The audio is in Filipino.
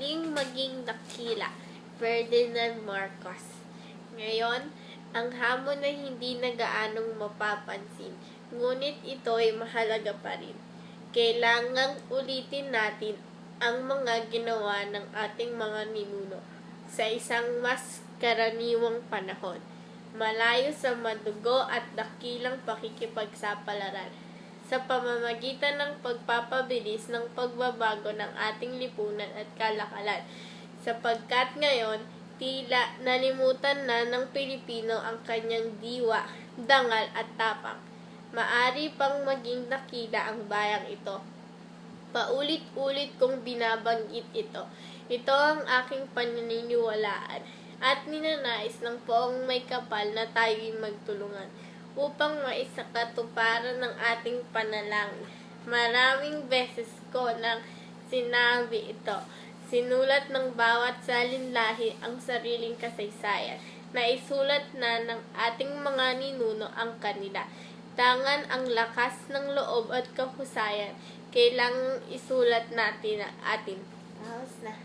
muling maging dakila, Ferdinand Marcos. Ngayon, ang hamon ay hindi na gaanong mapapansin, ngunit ito ay mahalaga pa rin. Kailangang ulitin natin ang mga ginawa ng ating mga ninuno sa isang mas karaniwang panahon, malayo sa madugo at dakilang pakikipagsapalaran, sa pamamagitan ng pagpapabilis ng pagbabago ng ating lipunan at kalakalan, sapagkat ngayon, tila nalimutan na ng Pilipino ang kanyang diwa, dangal at tapang. Maari pang maging dakila ang bayang ito. Paulit-ulit kong binabanggit ito. Ito ang aking paniniwalaan at ninanais ng poong may kapal na tayo'y magtulungan upang maisakatuparan ng ating panalangin. Maraming beses ko nang sinabi ito. Sinulat ng bawat salinlahi ang sariling kasaysayan. Naisulat na ng ating mga ninuno ang kanila. Tangan ang lakas ng loob at kahusayan. Kailangang isulat natin ang atin. Tapos na.